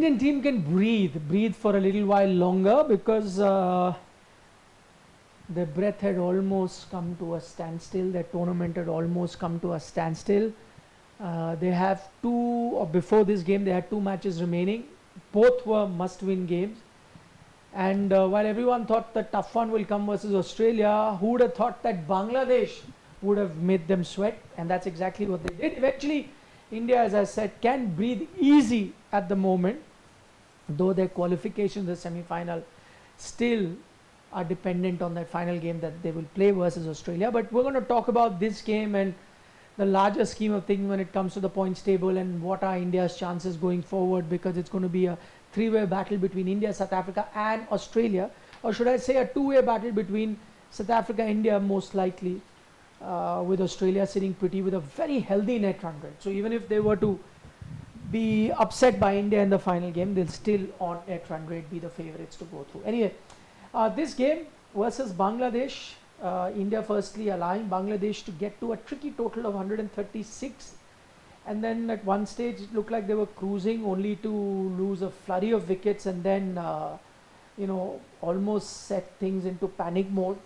Indian team can breathe for a little while longer, because their breath had almost come to a standstill. Their tournament had almost come to a standstill. They have before this game, they had 2 matches remaining. Both were must-win games. And while everyone thought the tough one will come versus Australia, who would have thought that Bangladesh would have made them sweat? And that's exactly what they did. Eventually, India, as I said, can breathe easy at the moment, though their qualification, the semi-final, still are dependent on that final game that they will play versus Australia. But we're going to talk about this game and the larger scheme of things when it comes to the points table and what are India's chances going forward, because it's going to be a 3-way battle between India, South Africa and Australia, or should I say a 2-way battle between South Africa, India most likely, with Australia sitting pretty with a very healthy net run rate. So even if they were to be upset by India in the final game, they'll still on net run rate be the favorites to go through. Anyway, this game versus Bangladesh, India firstly allowing Bangladesh to get to a tricky total of 136, and then at one stage it looked like they were cruising, only to lose a flurry of wickets and then almost set things into panic mode.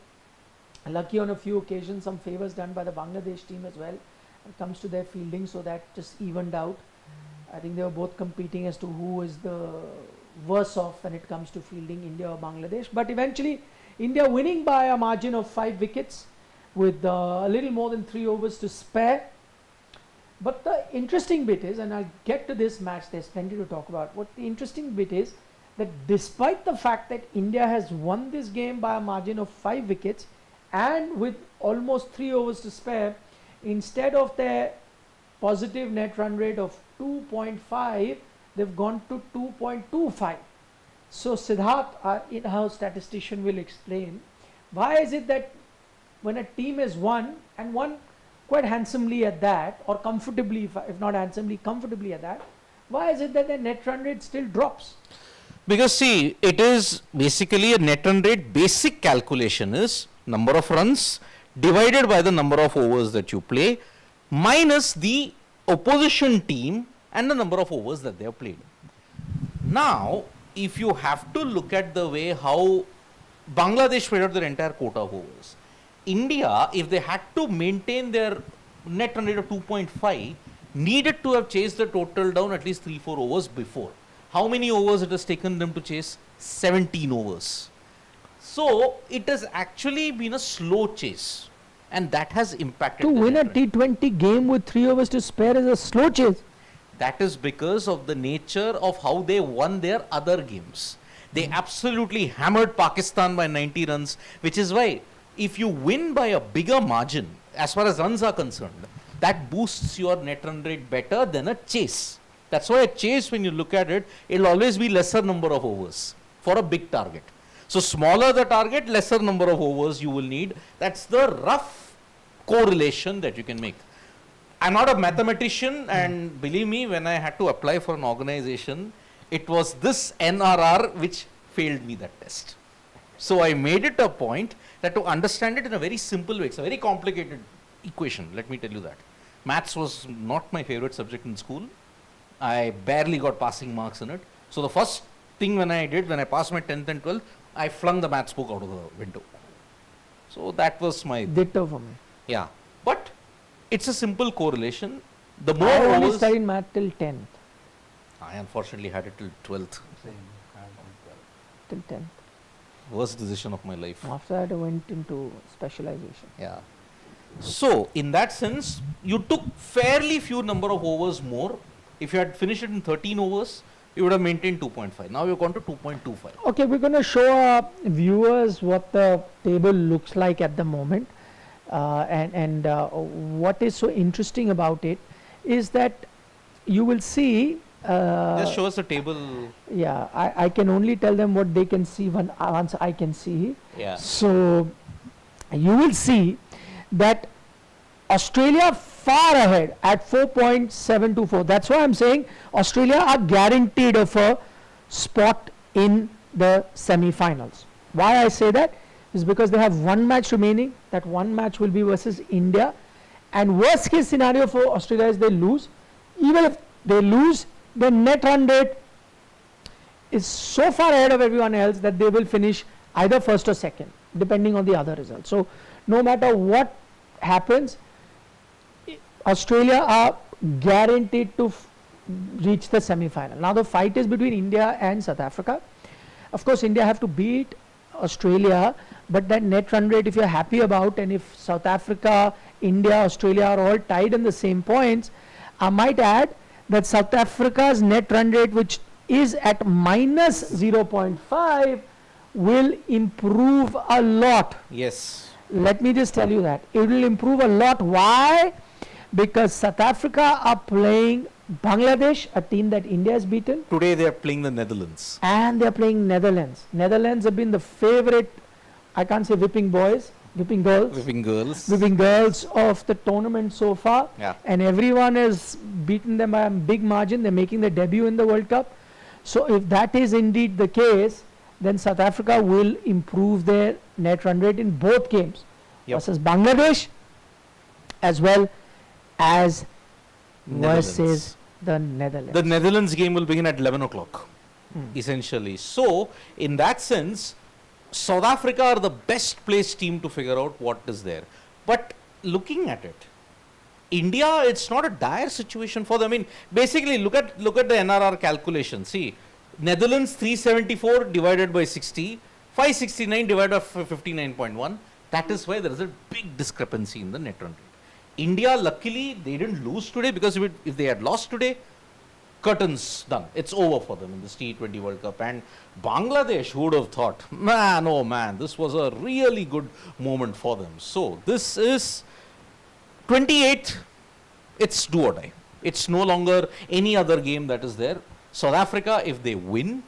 Lucky on a few occasions, some favors done by the Bangladesh team as well when it comes to their fielding, so that just evened out. I think they were both competing as to who is the worse off when it comes to fielding, India or Bangladesh. But eventually India winning by a margin of 5 wickets with a little more than 3 overs to spare. But the interesting bit is, and I'll get to this match, there's plenty to talk about. What the interesting bit is that despite the fact that India has won this game by a margin of 5 wickets and with almost 3 overs to spare, instead of their positive net run rate of 2.5, they've gone to 2.25. So Siddharth, our in-house statistician, will explain why is it that when a team has won, and won quite handsomely at that, or comfortably, if not handsomely, comfortably at that, why is it that their net run rate still drops? Because see, it is basically a net run rate. Basic calculation is number of runs divided by the number of overs that you play minus the opposition team and the number of overs that they have played. Now, if you have to look at the way how Bangladesh played out their entire quota of overs, India, if they had to maintain their net run rate of 2.5, needed to have chased the total down at least 3-4 overs before. How many overs it has taken them to chase? 17 overs. So it has actually been a slow chase, and that has impacted. To win a T20 game with 3 overs to spare is a slow chase. That is because of the nature of how they won their other games. They absolutely hammered Pakistan by 90 runs, which is why if you win by a bigger margin, as far as runs are concerned, that boosts your net run rate better than a chase. That's why a chase, when you look at it, it'll always be lesser number of overs for a big target. So smaller the target, lesser number of overs you will need. That's the rough correlation that you can make. I'm not a mathematician, and believe me, when I had to apply for an organization, it was this NRR which failed me that test. So I made it a point that to understand it in a very simple way. It's a very complicated equation, let me tell you that. Maths was not my favorite subject in school. I barely got passing marks in it. So the first thing when I did, when I passed my 10th and 12th, I flung the maths book out of the window. So that was my... Ditto for me. Yeah. But it's a simple correlation. The more I only overs... studied math till 10th. I unfortunately had it till 12th. Till 10th. Worst decision of my life. After that I went into specialization. Yeah. So in that sense, you took fairly few number of overs more. If you had finished it in 13 overs, you would have maintained 2.5. Now you've gone to 2.25. Okay, we're going to show our viewers what the table looks like at the moment. What is so interesting about it is that you will see... just show us the table. Yeah, I can only tell them what they can see once I can see. Yeah. So you will see that Australia far ahead at 4.724. That's why I'm saying Australia are guaranteed of a spot in the semi-finals. Why I say that is because they have one match remaining. That one match will be versus India, and worst case scenario for Australia is they lose. Even if they lose, the net run rate is so far ahead of everyone else that they will finish either first or second, depending on the other result. So no matter what happens, Australia are guaranteed to reach the semi-final. Now the fight is between India and South Africa. Of course, India have to beat Australia, but that net run rate, if you're happy about, and if South Africa, India, Australia are all tied in the same points, I might add that South Africa's net run rate, which is at minus 0.5, will improve a lot. Yes. Let me just tell you that. It will improve a lot. Why? Because South Africa are playing Bangladesh, a team that India has beaten, Today they are playing the Netherlands. and they are playing Netherlands. Netherlands have been the favorite, I can't say whipping girls, Whipping girls. whipping girls of the tournament so far, Yeah. and everyone has beaten them by a big margin. They're making their debut in the World Cup. So if that is indeed the case, then South Africa will improve their net run rate in both games, Yep. versus Bangladesh as well as Netherlands. versus the Netherlands. The Netherlands game will begin at 11 o'clock, Hmm. essentially. So, in that sense, South Africa are the best placed team to figure out what is there. But looking at it, India, it's not a dire situation for them. I mean, basically, look at the NRR calculation. See, Netherlands 374 divided by 60, 569 divided by 59.1. That is why there is a big discrepancy in the net run rate. India, luckily, they didn't lose today, because if they had lost today, curtains done. It's over for them in this T20 World Cup. And Bangladesh, who would have thought, man, oh man, this was a really good moment for them. So this is 28th. It's do or die. It's no longer any other game that is there. South Africa, if they win,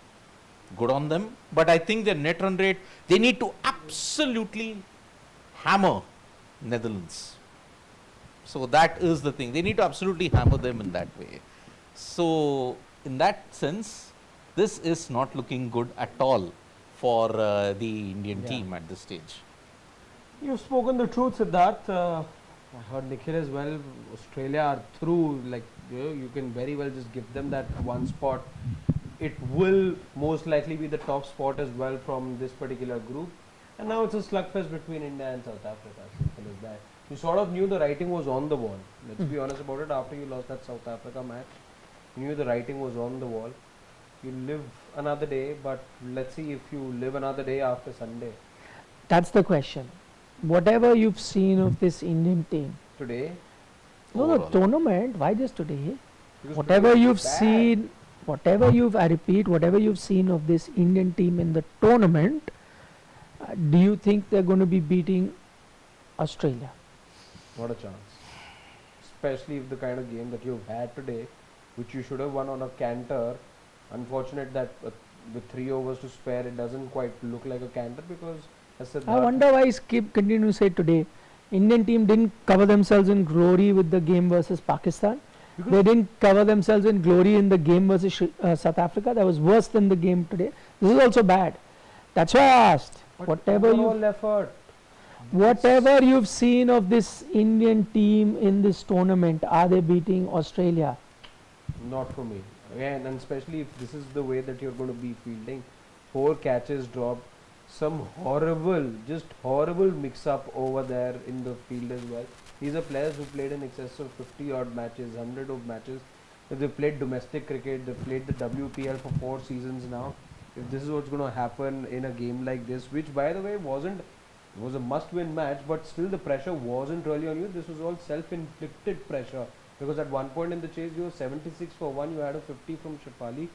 good on them. But I think their net run rate, they need to absolutely hammer Netherlands. So that is the thing. They need to absolutely hammer them in that way. So in that sense, this is not looking good at all for the Indian Yeah. team at this stage. You've spoken the truth, Siddharth. I heard Nikhil as well. Australia are through. Like you can very well just give them that one spot. It will most likely be the top spot as well from this particular group. And now it's a slugfest between India and South Africa. Simple as that. You sort of knew the writing was on the wall. Let's be honest about it. After you lost that South Africa match, you knew the writing was on the wall. You live another day, but let's see if you live another day after Sunday. That's the question. Whatever you've seen of this Indian team, Today, no, the Overall. tournament, why just today? because Whatever today you've was bad. seen, I repeat, whatever you've seen of this Indian team in the tournament, do you think they're going to be beating Australia? Not a chance. Especially if the kind of game that you've had today, which you should have won on a canter. Unfortunate that with 3 overs to spare, it doesn't quite look like a canter, because as I Siddharth- wonder why Skip continue to say today, Indian team didn't cover themselves in glory with the game versus Pakistan. because They didn't cover themselves in glory in the game versus South Africa. That was worse than the game today. This is also bad. That's why I asked. but Whatever overall effort. Whatever you've seen of this Indian team in this tournament, are they beating Australia? Not for me. Again, and especially if this is the way that you're going to be fielding. 4 catches dropped. Some horrible, just horrible mix-up over there in the field as well. These are players who played in excess of 50 odd matches, 100 of matches. They've played domestic cricket, they've played the WPL for 4 seasons now. If this is what's going to happen in a game like this, which by the way was a must-win match, but still the pressure wasn't really on you. This was all self-inflicted pressure, because at one point in the chase you were 76 for 1, you had a 50 from Shafali,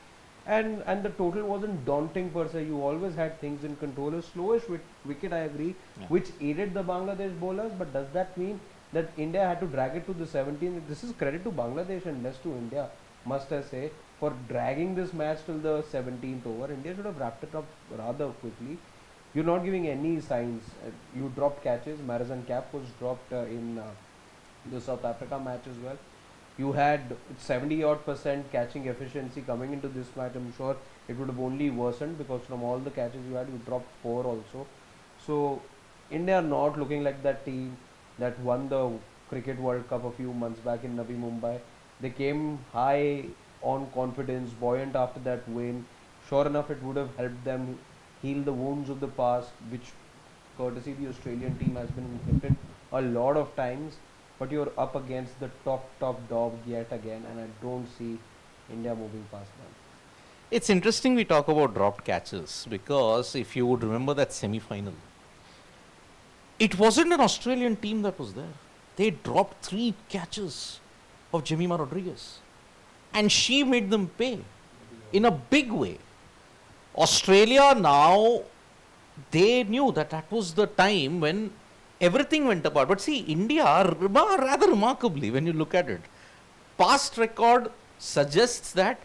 and the total wasn't daunting per se. You always had things in control. A slowish wicket, I agree, Yeah. which aided the Bangladesh bowlers, but does that mean that India had to drag it to the 17th? This is credit to Bangladesh and less to India, must I say, for dragging this match till the 17th over. India should have wrapped it up rather quickly. You're not giving any signs. You dropped catches. Marizan Cap was dropped in the South Africa match as well. You had 70 odd % catching efficiency coming into this match. I'm sure it would have only worsened, because from all the catches you had, you dropped 4 also. So India are not looking like that team that won the Cricket World Cup a few months back in Navi Mumbai. They came high on confidence, buoyant after that win. Sure enough, it would have helped them heal the wounds of the past, which courtesy the Australian team has been inflicted a lot of times. But you're up against the top dog yet again, and I don't see India moving past them. It's interesting we talk about dropped catches because if you would remember that semi-final, it wasn't an Australian team that was there. They dropped 3 catches of Jemima Rodriguez, and she made them pay in a big way. Australia now, they knew that that was the time when everything went apart. But see, India, rather remarkably, when you look at it, past record suggests that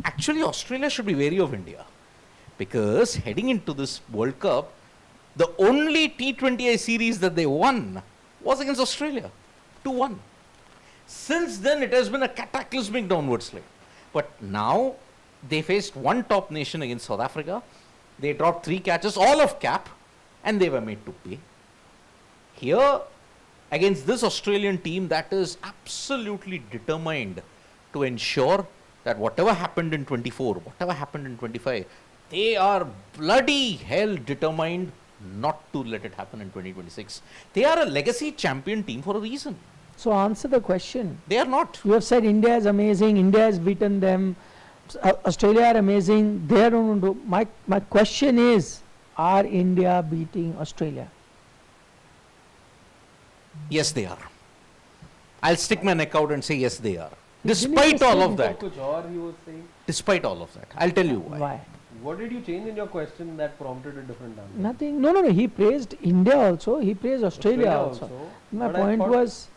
actually Australia should be wary of India, because heading into this World Cup, the only T20I series that they won was against Australia, 2-1. Since then, it has been a cataclysmic downward slide. But now, they faced one top nation against South Africa. They dropped 3 catches, all of cap, and they were made to pay. Here, against this Australian team that is absolutely determined to ensure that whatever happened in 24, whatever happened in 25, they are bloody hell determined not to let it happen in 2026. They are a legacy champion team for a reason. So answer the question. They are not. You have said India is amazing, India has beaten them, Australia are amazing, they are going to do. My question is, are India beating Australia? Yes, they are. I'll stick my neck out and say yes, they are. Didn't you Despite say all of this? that. Kuch aur you were saying? Despite all of that. I'll tell you why. Why? What did you change in your question that prompted a different answer? Nothing. No. He praised India also. He praised Australia also. My But I point thought- was,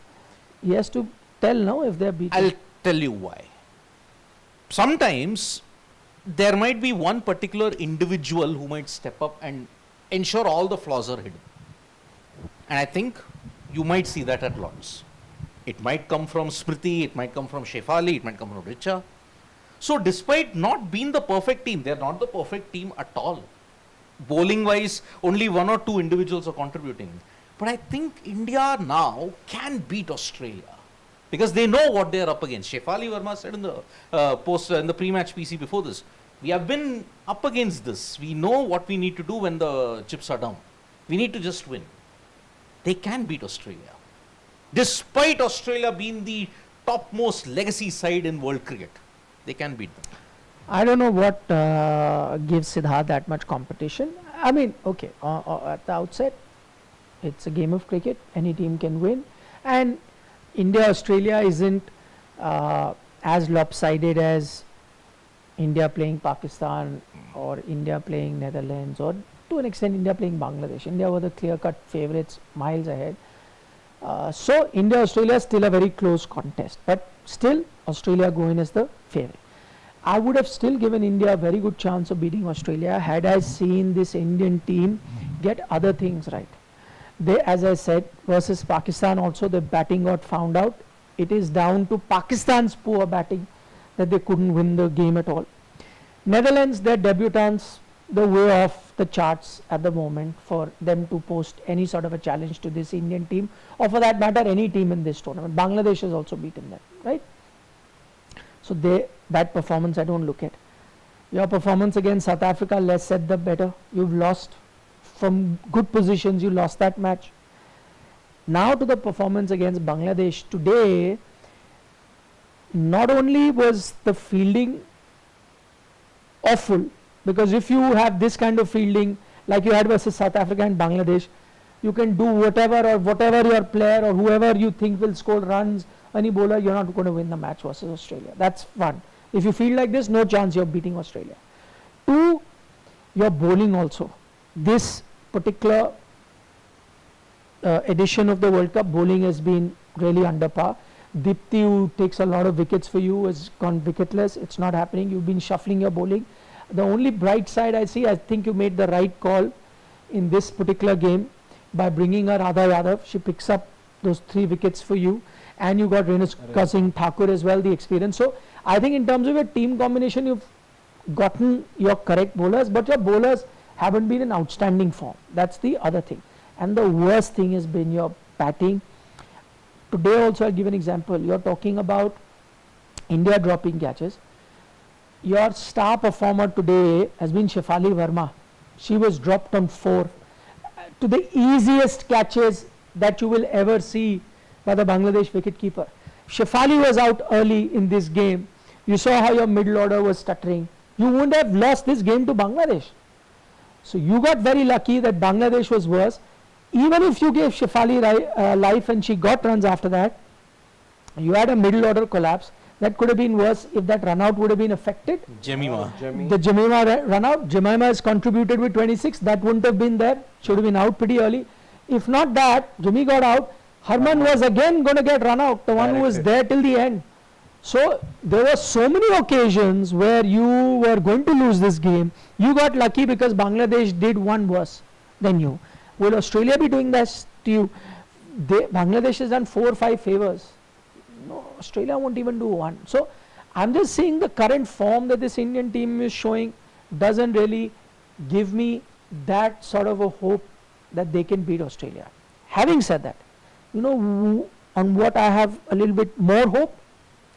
he has to tell now if they are beating. I'll tell you why. Sometimes there might be one particular individual who might step up and ensure all the flaws are hidden. And I think you might see that at Lords. It might come from Smriti, it might come from Shafali, it might come from Richa. So despite not being the perfect team, they're not the perfect team at all. Bowling wise, only 1 or 2 individuals are contributing. But I think India now can beat Australia because they know what they're up against. Shafali Verma said in the in the pre-match PC before this, we have been up against this. We know what we need to do when the chips are down. We need to just win. They can beat Australia. Despite Australia being the topmost legacy side in world cricket, they can beat them. I don't know what gives Siddharth that much competition. I mean, okay, at the outset, it's a game of cricket. Any team can win. And India-Australia isn't as lopsided as India playing Pakistan or India playing Netherlands or to an extent India playing Bangladesh. India were the clear-cut favorites, miles ahead. So India-Australia is still a very close contest. But still, Australia go in as the favorite. I would have still given India a very good chance of beating Australia had I seen this Indian team get other things right. They, as I said, versus Pakistan also, the batting got found out. It is down to Pakistan's poor batting that they couldn't win the game at all. Netherlands, their debutants, the way off the charts at the moment for them to post any sort of a challenge to this Indian team, or for that matter, any team in this tournament. Bangladesh has also beaten them, right? So that performance I don't look at. Your performance against South Africa, less said the better. You've lost from good positions, you lost that match. Now to the performance against Bangladesh today, not only was the fielding awful, because if you have this kind of fielding like you had versus South Africa and Bangladesh, you can do whatever your player or whoever you think will score runs, any bowler, you're not going to win the match versus Australia. That's one. If you feel like this, no chance you're beating Australia. 2, your bowling also. This particular edition of the World Cup, bowling has been really under par. Dipti, who takes a lot of wickets for you, has gone wicketless. It's not happening. You've been shuffling your bowling. The only bright side I see, I think you made the right call in this particular game by bringing her Radha Yadav. She picks up those 3 wickets for you. And you got Renuka Singh Thakur as well, the experience. So I think in terms of your team combination, you've gotten your correct bowlers, but your bowlers haven't been in outstanding form. That's the other thing. And the worst thing has been your batting. Today also I'll give an example. You're talking about India dropping catches. your star performer today has been Shafali Verma. She was dropped on 4 to the easiest catches that you will ever see by the Bangladesh wicketkeeper. Shafali was out early in this game. You saw how your middle order was stuttering. You wouldn't have lost this game to Bangladesh. So you got very lucky that Bangladesh was worse. Even if you gave Shafali life and she got runs after that, you had a middle order collapse. That could have been worse if that run out would have been affected. Jemima. The Jemima run out, Jemima has contributed with 26, that wouldn't have been there, should have been out pretty early. If not that, Jimmy got out, Harman was again going to get run out, the one who was there till the end. So there were so many occasions where you were going to lose this game. You got lucky because Bangladesh did one worse than you. Will Australia be doing this to you? Bangladesh has done 4 or 5 favors. No, Australia won't even do one. So I'm just saying the current form that this Indian team is showing doesn't really give me that sort of a hope that they can beat Australia. Having said that, you know on what I have a little bit more hope,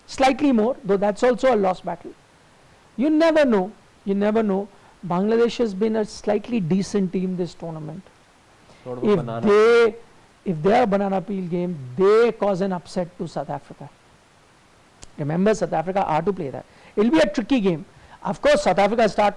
slightly more, though that's also a lost battle. You never know. Bangladesh has been a slightly decent team this tournament. Sort of If they are a banana peel game, they cause an upset to South Africa. Remember, South Africa are to play that. It will be a tricky game. Of course, South Africa start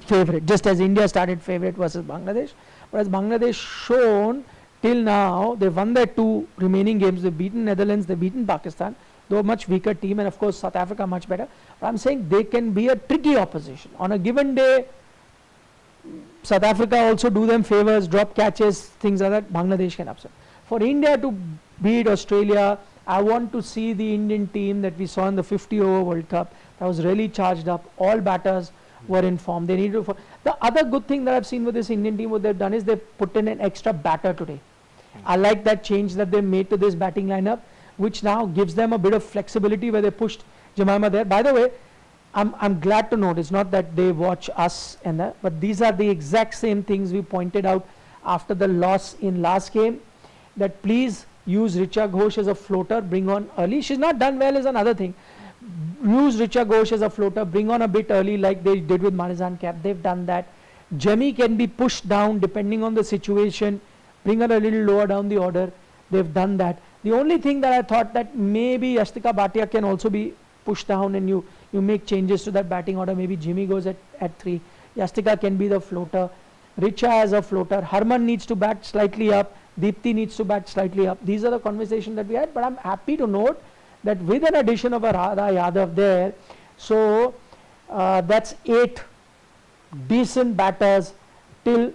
favorite, just as India started favorite versus Bangladesh. But as Bangladesh shown till now, they won their 2 remaining games. They've beaten Netherlands, they've beaten Pakistan. Though a much weaker team, and of course South Africa much better. But I'm saying they can be a tricky opposition. On a given day, South Africa also do them favors, drop catches, things like that. Bangladesh can upset. For India to beat Australia, I want to see the Indian team that we saw in the 50-over World Cup that was really charged up. All batters were in form. They needed to. The other good thing that I've seen with this Indian team, what they've done is they've put in an extra batter today. I like that change that they made to this batting lineup, which now gives them a bit of flexibility where they pushed Jemima there. By the way, I'm glad to note, it's not that they watch us and that, but these are the exact same things we pointed out after the loss in last game, that please use Richa Ghosh as a floater, bring on early. She's not done well is another thing. Use Richa Ghosh as a floater, bring on a bit early like they did with Marizan Cap. They've done that. Jemmy can be pushed down depending on the situation, bring her a little lower down the order. They've done that. The only thing that I thought that maybe Yastika Bhatia can also be pushed down and you make changes to that batting order. Maybe Jimmy goes at 3. Yastika can be the floater. Richa as a floater. Harman needs to bat slightly up. Deepti needs to bat slightly up. These are the conversations that we had. But I'm happy to note that with an addition of a Radha Yadav there, so that's 8 decent batters till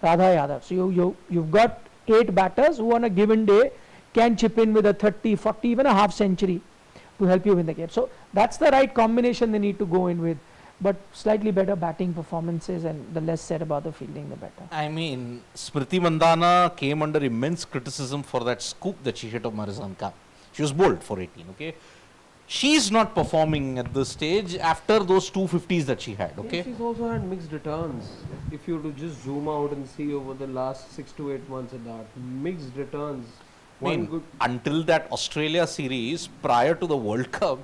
Radha Yadav. So you've got 8 batters who on a given day can chip in with a 30, 40, even a half century to help you win the game. So that's the right combination they need to go in with. But slightly better batting performances, and the less said about the fielding, the better. I mean, Smriti Mandhana came under immense criticism for that scoop that she hit of Marizan Khan. She was bowled for 18, okay? She's not performing at this stage after those 250s that she had, okay? Yeah, she's also had mixed returns. If you were to just zoom out and see over the last 6 to 8 months at that, mixed returns. I mean, until that Australia series, prior to the World Cup,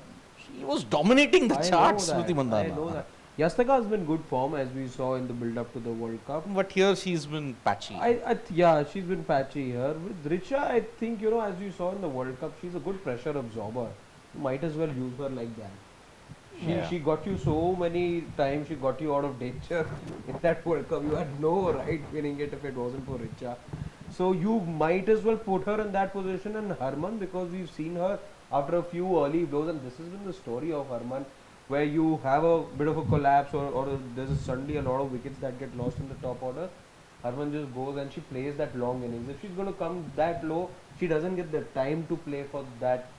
she was dominating the charts, Smriti Mandhana. I know that. Yastika has been good form as we saw in the build-up to the World Cup. But here she's been patchy. Yeah, she's been patchy here. With Richa, I think, as you saw in the World Cup, she's a good pressure absorber. You might as well use her like that. She got you so many times, she got you out of danger in that World Cup. You had no right winning it if it wasn't for Richa. So you might as well put her in that position, and Harman, because we've seen her after a few early blows, and this has been the story of Harman, where you have a bit of a collapse or there's suddenly a lot of wickets that get lost in the top order. Harman just goes and she plays that long innings. If she's going to come that low, she doesn't get the time to play for that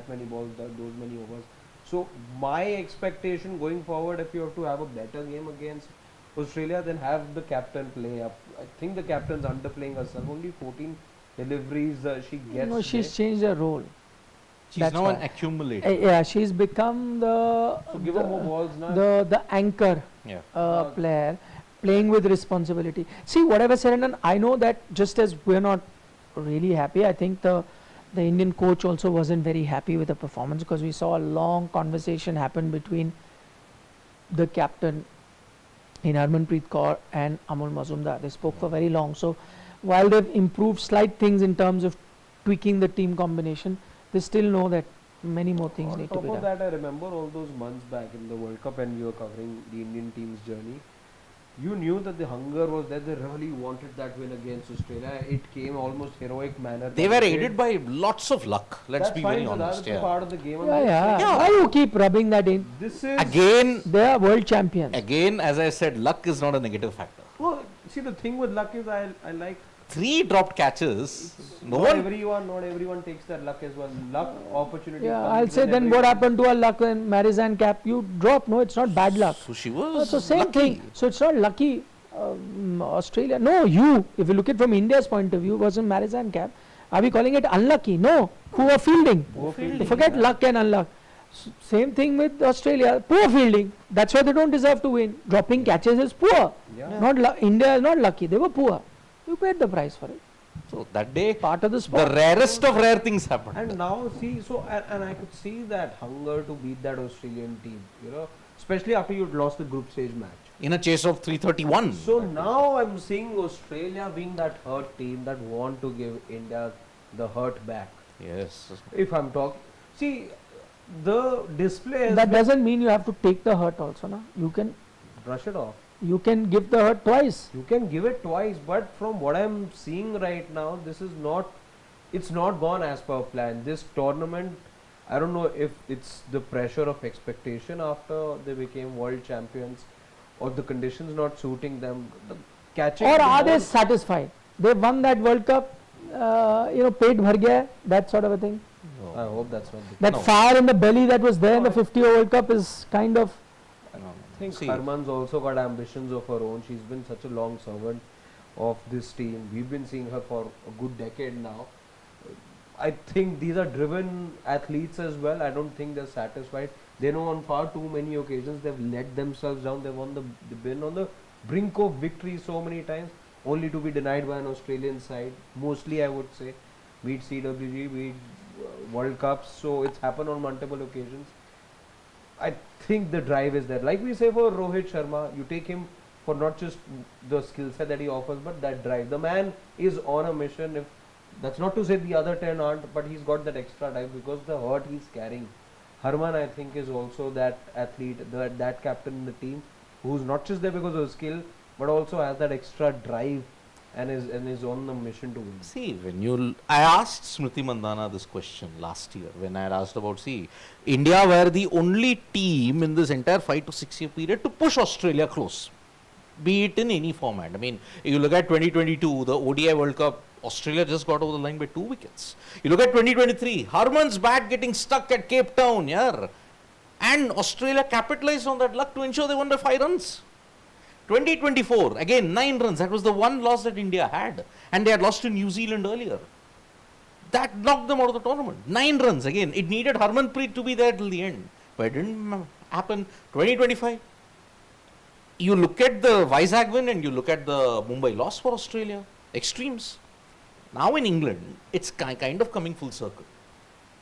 many balls, those many overs. So my expectation going forward, if you have to have a better game against Australia, then have the captain play up. I think the captain's underplaying herself. Only 14 deliveries she gets. No, she's changed her role. She's now an accumulator. Yeah, she's become So give her more balls now. the anchor player, playing with responsibility. See, whatever said and done, I know that just as we're not really happy, I think the Indian coach also wasn't very happy with the performance, because we saw a long conversation happen between the captain in Harmanpreet Kaur and Amol Mazumdar. They spoke for very long. So while they've improved slight things in terms of tweaking the team combination, they still know that many more things need to be On top of done. that, I remember all those months back in the World Cup when we were covering the Indian team's journey. You knew that the hunger was there. They really wanted that win against Australia. It came almost heroic manner. They were aided by lots of luck. Let's That's be fine, very so honest. that's a Yeah. part of the game. Yeah. Why you keep rubbing that in? This is Again, They are world champions. as I said, luck is not a negative factor. Well, see, the thing with luck is I like 3 dropped catches. No not one. not everyone takes that luck as well. Luck, opportunity. Yeah, comes I'll say when then what everyone- happened to our luck when Marizanne cap? You drop, no, it's not bad luck. So she was So same lucky. thing. So it's not lucky. Australia. No, you. If you look at from India's point of view, wasn't Marizanne cap? Are we calling it unlucky? No. Poor fielding. Poor fielding, Forget yeah. luck and unluck. Same thing with Australia. Poor fielding. That's why they don't deserve to win. Dropping catches is poor. Yeah. Not India is not lucky. They were poor. You paid the price for it. So that day, Part of the the sport. rarest of rare things happened. And now see, so and I could see that hunger to beat that Australian team. You know, especially after you'd lost the group stage match. In a chase of 331. So now I'm seeing Australia being that hurt team that want to give India the hurt back. Yes. If I'm talking, see, the display has That been- doesn't mean you have to take the hurt also. Na? brush it off. You can give the hurt twice. You can give it twice, but from what I'm seeing right now, it's not gone as per plan. This tournament, I don't know if it's the pressure of expectation after they became world champions or the conditions not suiting them. The catching Or the are they ball- satisfied? They won that World Cup, paid bhar gaya, that sort of a thing. I hope that's not the That No. fire in the belly that was there in the No. 50 World Cup is kind of. I think See, Harman's also got ambitions of her own. She's been such a long servant of this team. We've been seeing her for a good decade now. I think these are driven athletes as well. I don't think they're satisfied. They know on far too many occasions they've let themselves down. They've been on the brink of victory so many times, only to be denied by an Australian side. Mostly, I would say, be it CWG, be it World Cups. So it's happened on multiple occasions. I think the drive is there. Like we say for Rohit Sharma, you take him for not just the skill set that he offers, but that drive. The man is on a mission. If that's not to say the other 10 aren't, but he's got that extra drive because the hurt he's carrying. Harman, I think, is also that athlete, that captain in the team, who's not just there because of skill, but also has that extra drive and is on the mission to win. See, I asked Smriti Mandana this question last year when I had asked about, India were the only team in this entire 5 to 6 year period to push Australia close, be it in any format. I mean, you look at 2022, the ODI World Cup, Australia just got over the line by 2 wickets. You look at 2023, Harman's bat getting stuck at Cape Town, yeah, and Australia capitalized on that luck to ensure they won by 5 runs. 2024, again 9 runs. That was the one loss that India had. And they had lost to New Zealand earlier. That knocked them out of the tournament. 9 runs. Again, it needed Harmanpreet to be there till the end. But it didn't happen. 2025, you look at the Vizag win and you look at the Mumbai loss for Australia. Extremes. Now in England, it's kind of coming full circle.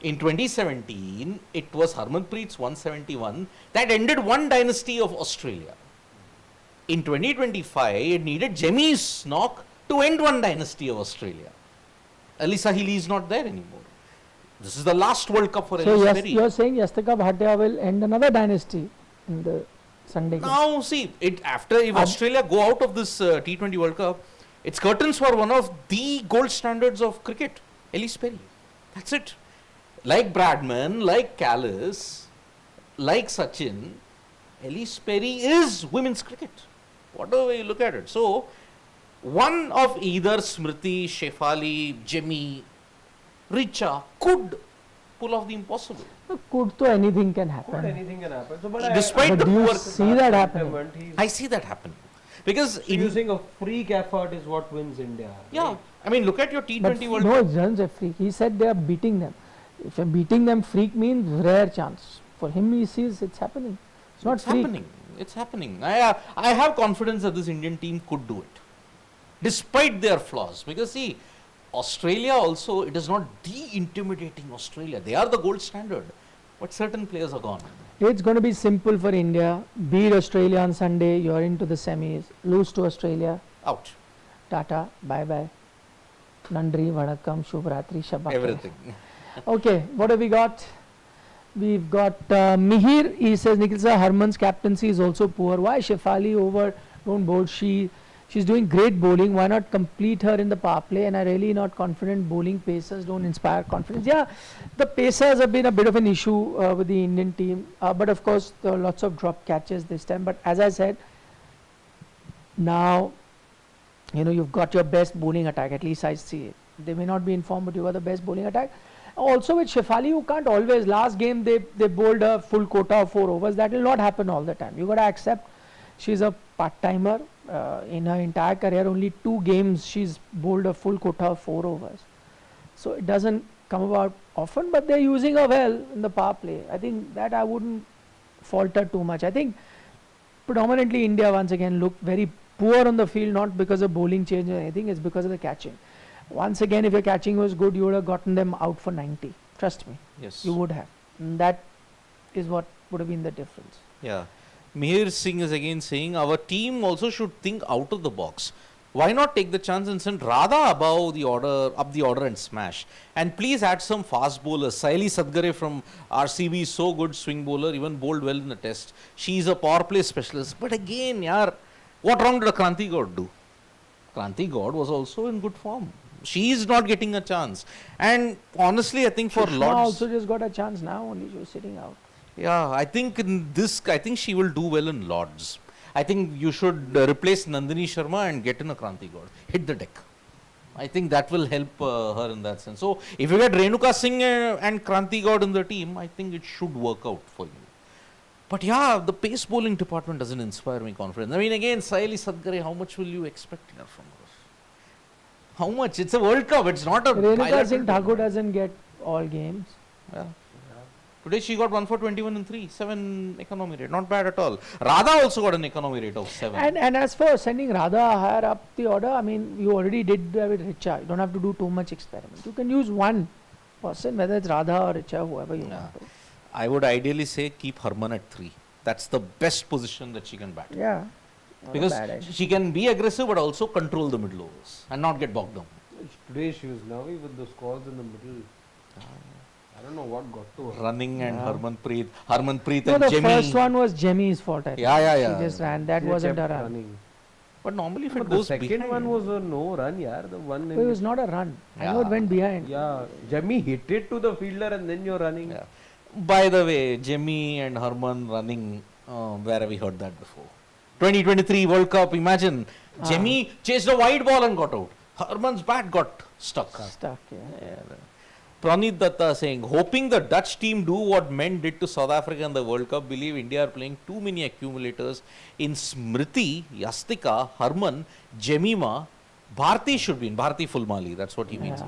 In 2017, it was Harmanpreet's 171 that ended one dynasty of Australia. In 2025, it needed Jemmy's knock to end one dynasty of Australia. Elisa Healy is not there anymore. This is the last World Cup for So Elisa yes, Perry. you are saying Yastika Bhatia will end another dynasty in the Sunday game. Now, see, if Australia go out of this T20 World Cup, it's curtains for one of the gold standards of cricket, Ellis Perry. That's it. Like Bradman, like Callis, like Sachin, Ellis Perry is women's cricket. Whatever way you look at it. So, one of either Smriti, Shefali, Jimmy, Richa could pull off the impossible. Could to anything can But happen. anything can happen. So, but Despite But the do you poor, see that happening? I see that happen. Because So using a freak effort is what wins India. yeah, right? I mean, look at your But T20 World no, Cup. it runs a freak. He said they are beating them. If you're beating them, freak means rare chance. For him, he sees it's happening. It's not freak. Happening. It's happening. I have confidence that this Indian team could do it, despite their flaws. Because see, Australia also, it is not the intimidating Australia. They are the gold standard, but certain players are gone. It's going to be simple for India. Beat Australia on Sunday, you're into the semis. Lose to Australia, Out. Tata, bye bye. Nandri, Vanakkam, Shubhratri, Shabbat. Everything. Okay, what have we got? We've got Mihir. He says Nikhil sir, Harman's captaincy is also poor. Why Shafali over? Don't bowl. She's doing great bowling. Why not complete her in the power play? And I really not confident bowling pacers don't inspire confidence. Yeah, the pacers have been a bit of an issue with the Indian team. But of course, there are lots of drop catches this time. But as I said, now, you've got your best bowling attack. At least I see it. They may not be informed, but you got the best bowling attack. Also with Shafali, you can't always. Last game they bowled a full quota of 4 overs. That will not happen all the time. You got to accept she's a part-timer. In her entire career, only 2 games she's bowled a full quota of 4 overs. So it doesn't come about often, but they're using her well in the power play. I think that I wouldn't falter too much. I think predominantly India once again looked very poor on the field, not because of bowling change or anything, it's because of the catching. Once again, if your catching was good, you would have gotten them out for 90. Trust me. Yes. You would have. And that is what would have been the difference. Yeah. Mihir Singh is again saying our team also should think out of the box. Why not take the chance and send Radha above the order, up the order and smash? And please add some fast bowlers. Saili Sadgare from RCB is so good swing bowler, even bowled well in the test. She is a power play specialist. But again, what wrong did Kranti God do? Kranti God was also in good form. She is not getting a chance. And honestly, I think for Sushma Lords... also just got a chance now, only she was sitting out. Yeah, I think she will do well in Lords. I think you should replace Nandini Sharma and get in a Kranti God. Hit the deck. I think that will help her in that sense. So, if you get Renuka Singh and Kranti God in the team, I think it should work out for you. But yeah, the pace bowling department doesn't inspire me confidence. I mean, again, Saili Sadgare, how much will you expect here from her? How much? It's a World Cup. It's not a... Renuka Singh Thakur doesn't get all games. Yeah. Today she got 1 for 21 and 3, 7 economy rate, not bad at all. Radha also got an economy rate of 7. And as for sending Radha higher up the order, I mean, you already did that with Richa. You don't have to do too much experiment. You can use one person, whether it's Radha or Richa, whoever you want to. I would ideally say keep Harman at 3. That's the best position that she can bat. Yeah. Because she can be aggressive but also control the middle overs and not get bogged down. Today she was nervy with the scores in the middle. I don't know what got to her. Running and Harmanpreet No, and the Jimmy. first one was Jemmy's fault, I think. Yeah. She just ran. That She wasn't a kept run. running. But normally if But it the goes second behind, one was a no run, The one It was not a run. I know it Yeah. went behind. Yeah, Jemmy hit it to the fielder and then you're running. Yeah. By the way, Jimmy and Harman running, where have we heard that before? 2023 World Cup, imagine. Jimmy chased a wide ball and got out. Harman's bat got stuck. Stuck, yeah. Pranit Datta saying, hoping the Dutch team do what men did to South Africa in the World Cup, believe India are playing too many accumulators in Smriti, Yastika, Harman, Jemima, Bharti should be in, Bharti Fulmali, that's what he means. Yeah.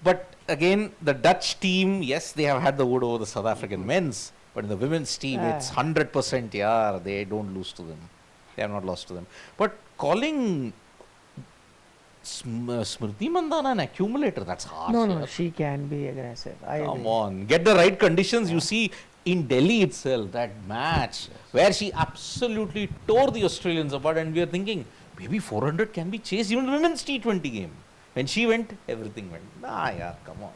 But again, the Dutch team, yes, they have had the wood over the South African men's, but in the women's team, it's 100%, they don't lose to them. They have not lost to them. But calling Smriti Mandhana an accumulator, that's harsh. No, she can be aggressive. I Come agree. on, get the right conditions. You see in Delhi itself, that match where she absolutely tore the Australians apart, and we are thinking maybe 400 can be chased even in the women's T20 game. When she went, everything went. Come on.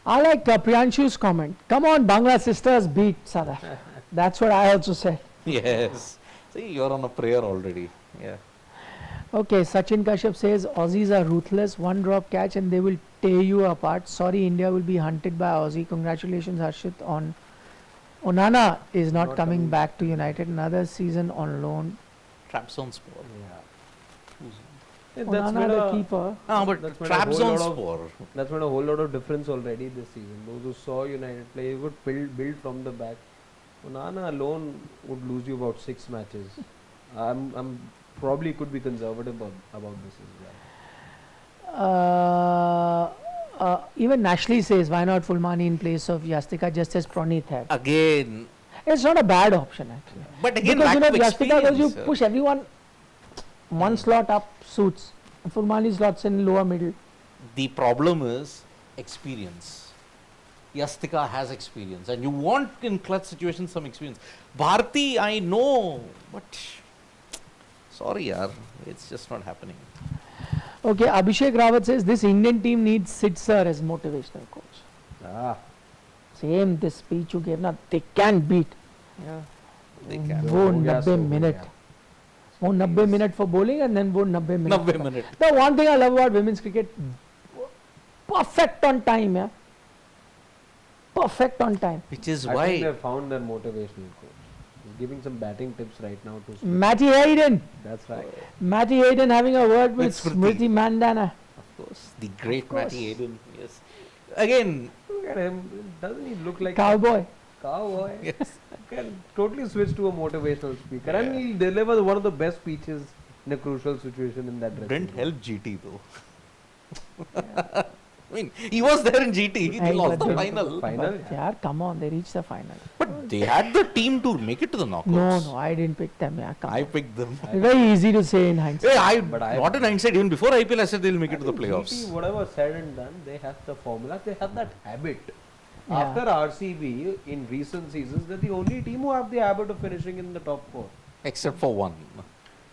I like Priyanshu's comment. Come on, Bangla sisters beat South Africa. That's what I also said. Yes. See, you're on a prayer already. Yeah. Okay, Sachin Kashyap says Aussies are ruthless, one drop catch and they will tear you apart. Sorry, India will be hunted by Aussie. Congratulations, Harshit, on Onana is not coming back to United. Another season on loan. Trap zone spore. Yeah, Onana the keeper. But that's made a trap whole zone lot of- spore. That's made a whole lot of difference already this season. Those who saw United play would build from the back. Onana alone would lose you about 6 matches. I'm probably could be conservative about this as well. Even Nashley says, why not Fulmani in place of Yastika, just as Pranit had. Again. It's not a bad option actually. But again, Because lack of Yastika, because you experience. push everyone one slot up suits. And Fulmani slots in lower middle. The problem is experience. Yastika has experience, and you want in clutch situations some experience. Bharti, I know, but sorry, yaar, it's just not happening. Okay, Abhishek Rawat says this Indian team needs Sid Sir as motivational coach. Ah, Same this speech you gave, now they can beat. Yeah. They can. वो हो गया, 90 सो हो minute. गया. वो 90 minute for bowling and then वो 90 minute. 90 minute. The one thing I love about women's cricket, perfect on time, yeah. Perfect on time. Which is I think why they found their motivational coach. He's giving some batting tips right now to. Matty Hayden. That's right. Matty Hayden having a word with With Smriti. Smriti Mandana. of course, the great Of course. Matty Hayden. Yes. Again, Look at him. Doesn't he look like Cowboy. a cowboy? yes. Can totally switch to a motivational speaker, and Yeah. he'll deliver one of the best speeches in a crucial situation in that dressing Didn't room. help GT though. I mean, he was there in GT. They Hey, lost but the they- final. Final. But yeah, come on, they reached the final. But they had the team to make it to the knockouts. No, I didn't pick them. Yeah, come I on. picked them. It's very easy to say in hindsight. Hey, But I- not in hindsight. Even before IPL, I said they'll make I it to the think playoffs. GT, whatever said and done, they have the formula. They have that habit. Yeah. After RCB in recent seasons, they're the only team who have the habit of finishing in the top 4. Except for one.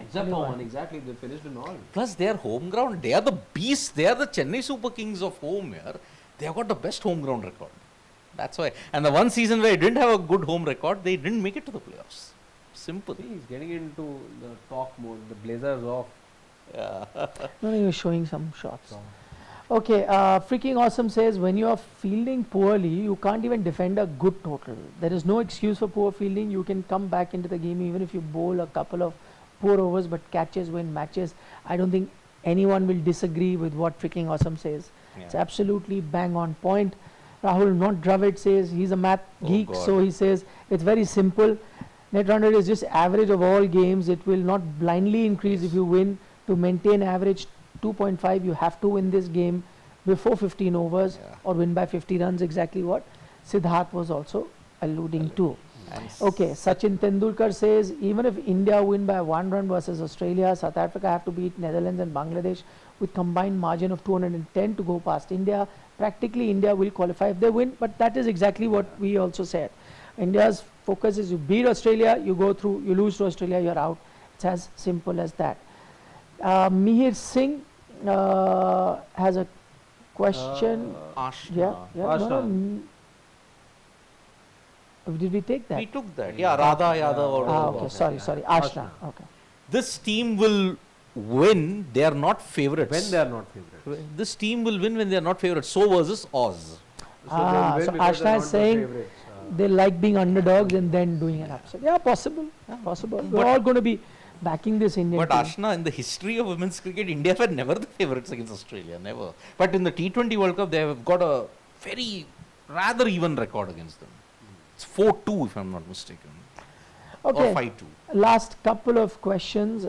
Except for for one, one, exactly. They finished in all. Plus, their home ground. They are the beasts. They are the Chennai Super Kings of home here. They have got the best home ground record. That's why. And the one season where they didn't have a good home record, they didn't make it to the playoffs. Simple. See, he's getting into the talk mode. The blazers off. Yeah. No, he was showing some shots. Okay, freaking awesome says when you are fielding poorly, you can't even defend a good total. There is no excuse for poor fielding. You can come back into the game even if you bowl a couple of poor overs, but catches win matches. I don't think anyone will disagree with what freaking awesome says. It's Yeah. absolutely bang on point. Rahul, not Dravid, says he's a math Oh geek, God. so he says it's very simple. Net run rate is just average of all games. It will not blindly increase if you win. To maintain average 2.5, you have to win this game before 15 overs Yeah. or win by 50 runs, exactly what Siddharth was also alluding to. And Okay, Sachin Tendulkar says even if India win by 1 run versus Australia, South Africa have to beat Netherlands and Bangladesh with combined margin of 210 to go past India. Practically India will qualify if they win, but that is exactly what we also said. India's focus is you beat Australia, you go through, you lose to Australia, you're out. It's as simple as that. Mihir Singh has a question. Ashna. Yeah, yeah. No, no, Ashna. did we take that? We took that. Yeah, Radha Yadav. or Ah, whatever. okay, sorry, sorry. Ashna. Okay. This team will win. They are not favorites. When they are not favorites. This team will win when they are not favorites. So versus Oz. So Ah, they'll win so because they're Ashna not is the saying favorites. they like being underdogs and then doing an upset. Yeah, possible. Yeah, possible. We're But- all going to be backing this Indian But team. Ashna, in the history of women's cricket, India were never the favorites against Australia. Never. But in the T20 World Cup, they have got a very rather even record against them. It's 4-2 if I'm not mistaken. Okay. Or 5-2. Last couple of questions.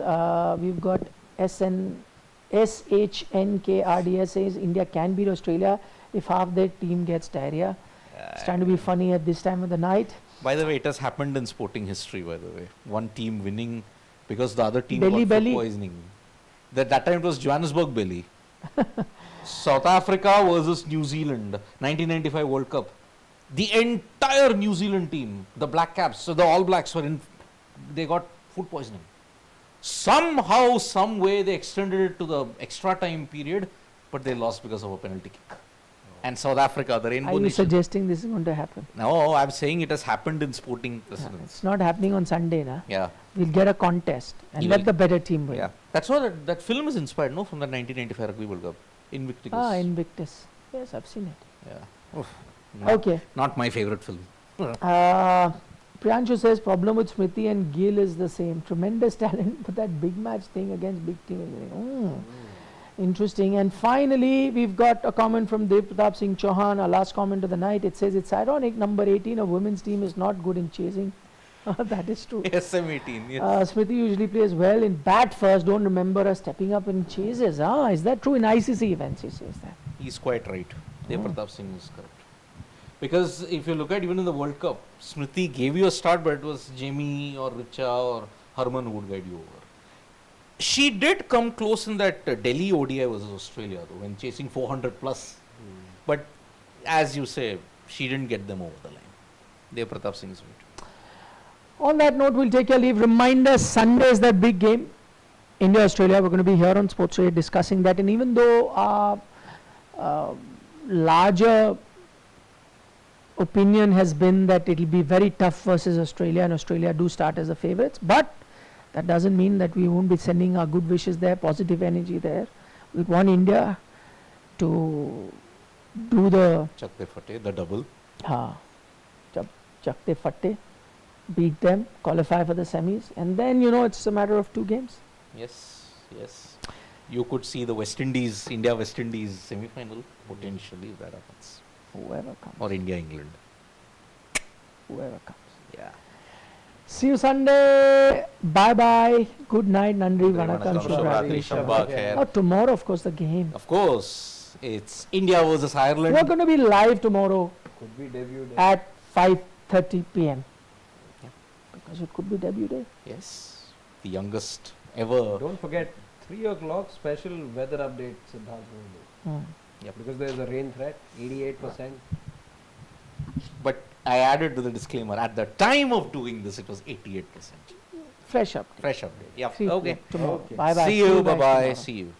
We've got SHNKRDS says India can beat Australia if half their team gets diarrhea. It's trying to be funny at this time of the night. By the way, it has happened in sporting history, by the way. One team winning because the other team Belly got belly. food poisoning. That time it was Johannesburg belly. South Africa versus New Zealand, 1995 World Cup. The entire New Zealand team, the Black Caps, so the All Blacks were in, they got food poisoning. Somehow, some way they extended it to the extra time period, but they lost because of a penalty kick. And South Africa, the Rainbow Are you Nation. suggesting this is going to happen? No, I'm saying it has happened in sporting Yeah, precedents. it's not happening on Sunday, na? Yeah, We'll get a contest and You let will. the better team win. yeah. That's what that film is inspired, no, from the 1995 Rugby World Cup. Invictus. Ah, Invictus. Yes, I've seen it. Yeah. Oof. Not, Okay. Not my favorite film. Priyanshu says problem with Smriti and Gill is the same. Tremendous talent, but that big match thing against big team is interesting. And finally, we've got a comment from Dev Pratap Singh Chauhan, our last comment of the night. It says it's ironic number 18 of women's team is not good in chasing. That is true. SM18. Yes. Smriti usually plays well in bat first. Don't remember her stepping up in chases. Is that true in ICC events? He says that. He's quite right. Dev Hmm. Pratap Singh is correct. Because if you look at even in the World Cup, Smriti gave you a start, but it was Jamie or Richa or Harman who would guide you over. She did come close in that Delhi ODI versus Australia, though, when chasing 400 plus. But as you say, she didn't get them over the line. Dev Pratap Singh's win. On that note, we'll take your leave. Reminder, Sunday is that big game. India-Australia, we're going to be here on Sports Radio discussing that. And even though our larger opinion has been that it will be very tough versus Australia, and Australia do start as the favourites, but that doesn't mean that we won't be sending our good wishes there, positive energy there. We want India to do the Chakte Fate, the double. Chakte Fatte, beat them, qualify for the semis, and then it's a matter of 2 games. Yes, yes. You could see the West Indies, India-West Indies semi-final potentially if that happens. Whoever comes. Or India-England. Whoever comes. Yeah. See you Sunday. Bye bye. Good night. Nandri. Vanakkam, Vanakkam. Shubhratri, Shubhratri. Shambha Khair. Oh, tomorrow, of course, the game. Of course, it's India versus Ireland. We're going to be live tomorrow Could be debut day. at 5:30 p.m. Yeah. Because it could be debut day. Yes, the youngest ever. Don't forget 3 o'clock special weather update, Siddharth will do. Hmm. Because there is a rain threat, 88%. But I added to the disclaimer, at the time of doing this, it was 88%. Fresh up. Fresh update. Yeah. 3 Okay. tomorrow. Okay. Bye bye. See you. guys Bye bye. tomorrow. See you.